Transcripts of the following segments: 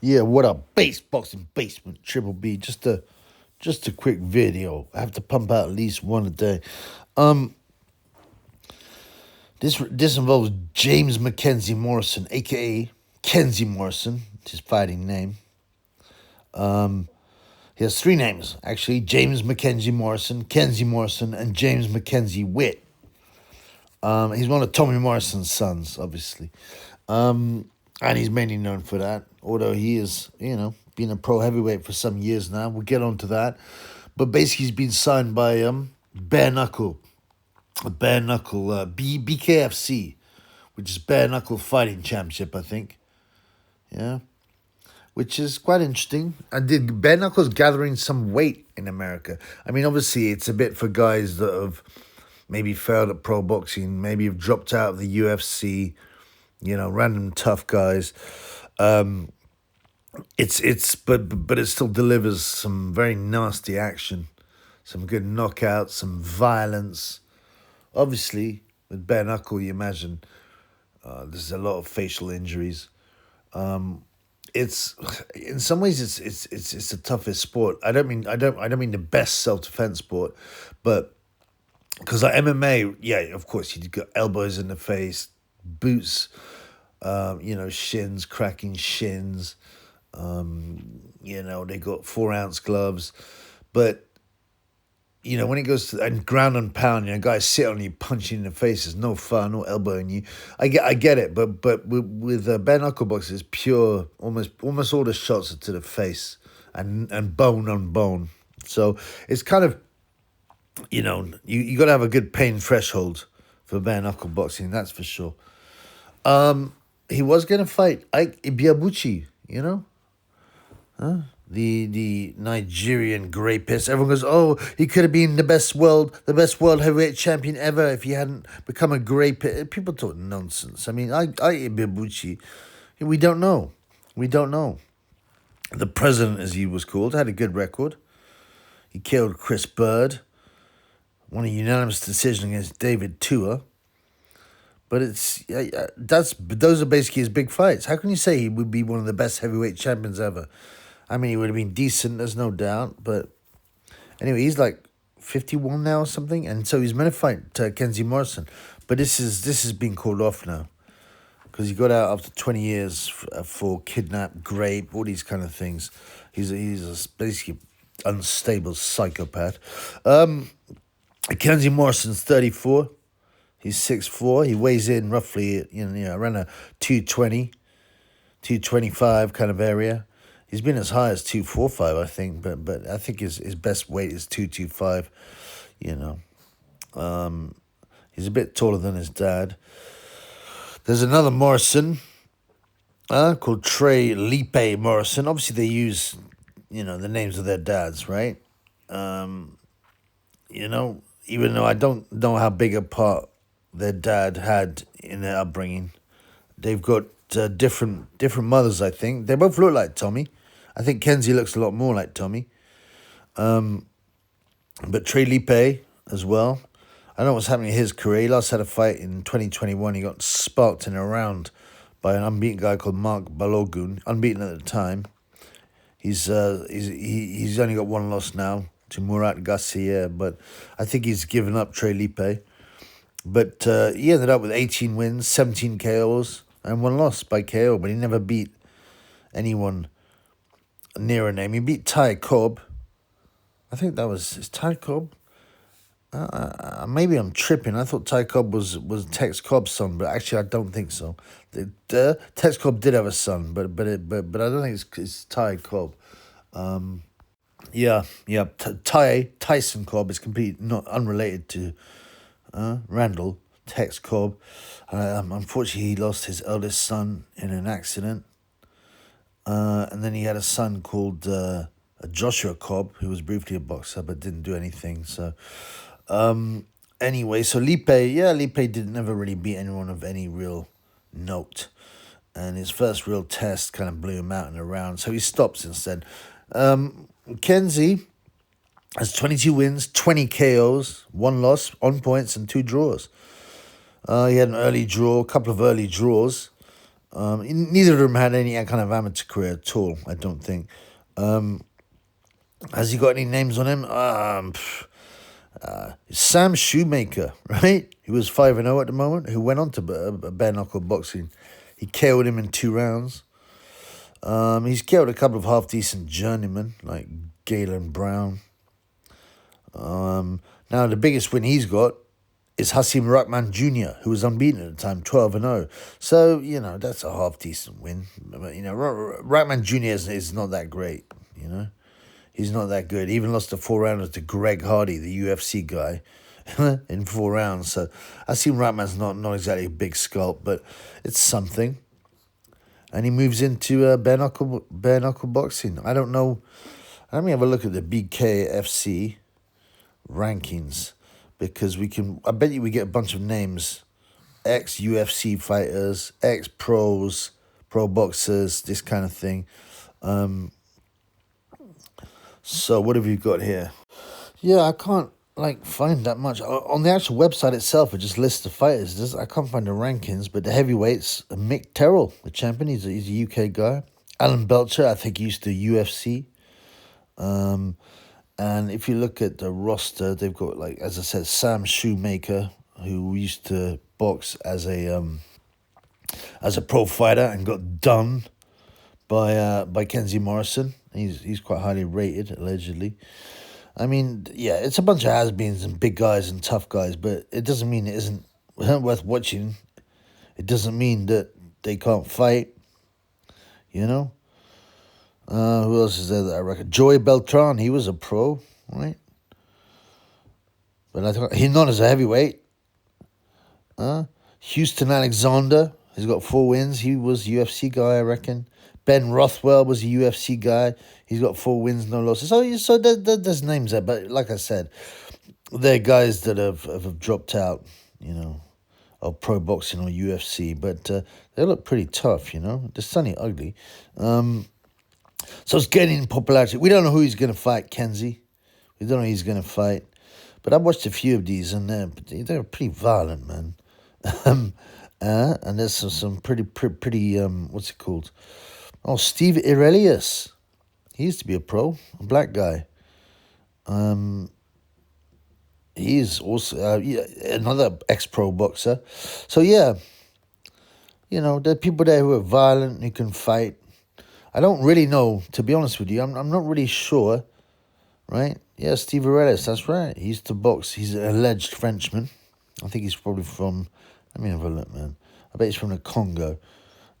Yeah, what up? Base boxing basement triple B. Just a quick video. I have to pump out at least one a day. Um, this involves James Mackenzie Morrison, aka Kenzie Morrison, his fighting name. He has three names actually: James Mackenzie Morrison, Kenzie Morrison, and James Mackenzie Witt. He's one of Tommy Morrison's sons, obviously. And he's mainly known for that, although he is, been a pro heavyweight for some years now. We'll get on to that. But basically, he's been signed by Bare Knuckle, BKFC, which is Bare Knuckle Fighting Championship, I think. Yeah, which is quite interesting. And did Bare Knuckle's gathering some weight in America? I mean, obviously, it's a bit for guys that have maybe failed at pro boxing, maybe have dropped out of the UFC, random tough guys. But it still delivers some very nasty action, some good knockouts, some violence. Obviously, with bare knuckle, you imagine there's a lot of facial injuries. It's in some ways it's the toughest sport. I don't mean the best self defense sport, but because like MMA, yeah, of course you got elbows in the face, boots, shins, cracking shins. They got 4 ounce gloves, but when it goes to and ground and pound, guys sit on you, punching in the face. There's no fun, no elbowing you. I get it, but with bare knuckle boxing, it's pure. Almost all the shots are to the face and bone on bone. So it's kind of you got to have a good pain threshold for bare knuckle boxing. That's for sure. He was gonna fight Ibeabuchi, the Nigerian rapist. Everyone goes, "Oh, he could have been the best world heavyweight champion ever if he hadn't become a rapist." People talk nonsense. I mean, I Ibeabuchi, we don't know. We don't know. The president, as he was called, had a good record. He killed Chris Bird, won a unanimous decision against David Tua. But those are basically his big fights. How can you say he would be one of the best heavyweight champions ever? I mean, he would have been decent, there's no doubt. But anyway, he's like 51 now or something, and so he's meant to fight Kenzie Morrison. But this has been called off now because he got out after 20 years for kidnap, rape, all these kind of things. He's a basically unstable psychopath. Kenzie Morrison's 34. He's 6'4". He weighs in roughly, around a 220, 225 kind of area. He's been as high as 245, I think, but I think his best weight is 225. He's a bit taller than his dad. There's another Morrison called Trey Lipe Morrison. Obviously, they use, the names of their dads, right? Even though I don't know how big a part their dad had in their upbringing. They've got different mothers, I think. They both look like Tommy. I think Kenzie looks a lot more like Tommy. But Trey Lipe as well. I don't know what's happening in his career. He last had a fight in 2021. He got sparked in a round by an unbeaten guy called Mark Balogun. Unbeaten at the time. He's only got one loss now to Murat Garcia, but I think he's given up Trey Lipe. But he ended up with 18 wins, 17 KOs, and one loss by KO. But he never beat anyone near a name. He beat Ty Cobb. I think that was Ty Cobb. Maybe I'm tripping. I thought Ty Cobb was Tex Cobb's son, but actually I don't think so. Tex Cobb did have a son, but I don't think it's Ty Cobb. Tyson Cobb is completely not unrelated to Randall, Tex Cobb. Unfortunately, he lost his eldest son in an accident. And then he had a son called Joshua Cobb, who was briefly a boxer but didn't do anything. So, anyway, so Lipe did never really beat anyone of any real note. And his first real test kind of blew him out in a round. So he stopped instead. Kenzie has 22 wins, 20 KOs, 1 loss on points, and 2 draws. He had a couple of early draws. Neither of them had any kind of amateur career at all, I don't think. Has he got any names on him? Sam Shoemaker, right? He was 5-0 at the moment, who went on to bare knuckle boxing. He KO'd him in 2 rounds. He's KO'd a couple of half-decent journeymen, like Galen Brown. Now, the biggest win he's got is Hasim Rahman Jr., who was unbeaten at the time, 12-0. So, that's a half-decent win. But, Rahman Jr. is not that great, He's not that good. He even lost a 4-rounder to Greg Hardy, the UFC guy, in 4 rounds. So Hasim Rahman's not exactly a big sculpt, but it's something. And he moves into bare knuckle boxing. I don't know. Let me have a look at the BKFC rankings, because I bet you we get a bunch of names, ex-UFC fighters, ex-pros, pro boxers, this kind of thing. So what have you got here? Yeah, I can't find that much. On the actual website itself, it just lists the fighters. I can't find the rankings, but the heavyweights, Mick Terrell, the champion, he's a UK guy. Alan Belcher, I think he used to UFC. And if you look at the roster, they've got, as I said, Sam Shoemaker, who used to box as a pro fighter and got done by Kenzie Morrison. He's quite highly rated, allegedly. I mean, yeah, it's a bunch of has-beens and big guys and tough guys, but it doesn't mean it isn't worth watching. It doesn't mean that they can't fight, Who else is there that I reckon? Joey Beltran, he was a pro, right? But I think he's not as a heavyweight. Houston Alexander, he's got 4 wins. He was a UFC guy, I reckon. Ben Rothwell was a UFC guy. He's got 4 wins, no losses. So there's names there. But like I said, they're guys that have dropped out, of pro boxing or UFC. But they look pretty tough, They're stunning ugly. So it's gaining popularity. We don't know who he's going to fight, Kenzie. We don't know who he's going to fight. But I've watched a few of these, and they're pretty violent, man. And there's some pretty what's it called? Oh, Steve Aurelius. He used to be a pro, a black guy. He's also another ex-pro boxer. So, yeah, there are people there who are violent, who can fight. I don't really know, to be honest with you. I'm not really sure, right? Yeah, Steve Aurelius, that's right. He used to box. He's an alleged Frenchman. I think he's probably from, let me have a look, man. I bet he's from the Congo.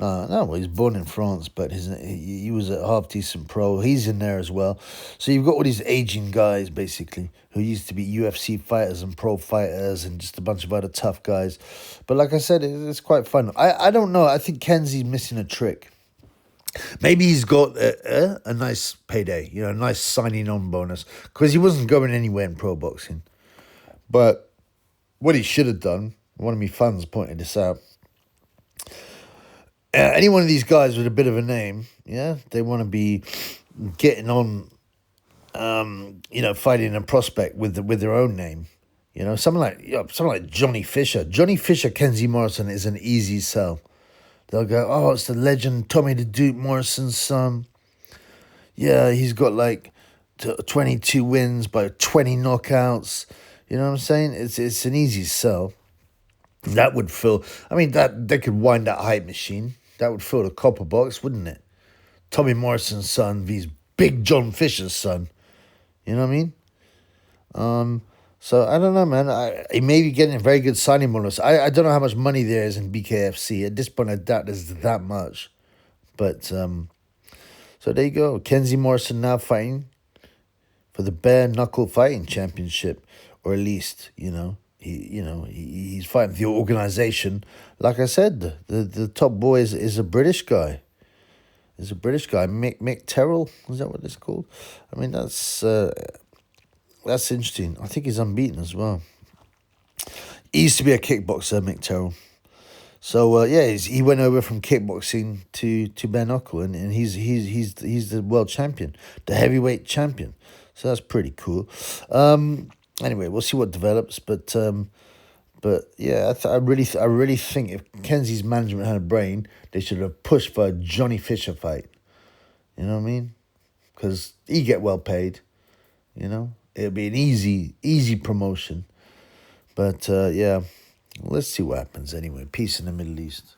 No, well, he's born in France, but he was a half-decent pro. He's in there as well. So you've got all these aging guys, basically, who used to be UFC fighters and pro fighters and just a bunch of other tough guys. But like I said, it's quite fun. I don't know. I think Kenzie's missing a trick. Maybe he's got a nice payday, a nice signing-on bonus, because he wasn't going anywhere in pro boxing. But what he should have done, one of my fans pointed this out, any one of these guys with a bit of a name, they want to be getting on, fighting a prospect with their own name. Someone like Johnny Fisher. Johnny Fisher, Kenzie Morrison is an easy sell. They'll go, oh, it's the legend Tommy the Duke Morrison's son. Yeah, he's got 22 wins by 20 knockouts. You know what I'm saying? It's an easy sell. That would fill. I mean, that they could wind that hype machine. That would fill the copper box, wouldn't it? Tommy Morrison's son vs. Big John Fisher's son. You know what I mean? So I don't know, man. He may be getting a very good signing bonus. I don't know how much money there is in BKFC. At this point, I doubt there's that much. But so there you go. Kenzie Morrison now fighting for the Bare Knuckle Fighting Championship, or at least he's fighting for the organization. Like I said, the top boy is a British guy. Is a British guy, Mick Terrell. Is that what it's called? I mean, that's interesting. I think he's unbeaten as well. He used to be a kickboxer, Mick Terrell. So he went over from kickboxing to bare knuckle, and he's the world champion, the heavyweight champion. So that's pretty cool. Anyway, we'll see what develops, but But yeah, I really think if Kenzie's management had a brain, they should have pushed for a Johnny Fisher fight. You know what I mean? Because he get well paid. You know, it'd be an easy promotion. But yeah, let's see what happens anyway. Peace in the Middle East.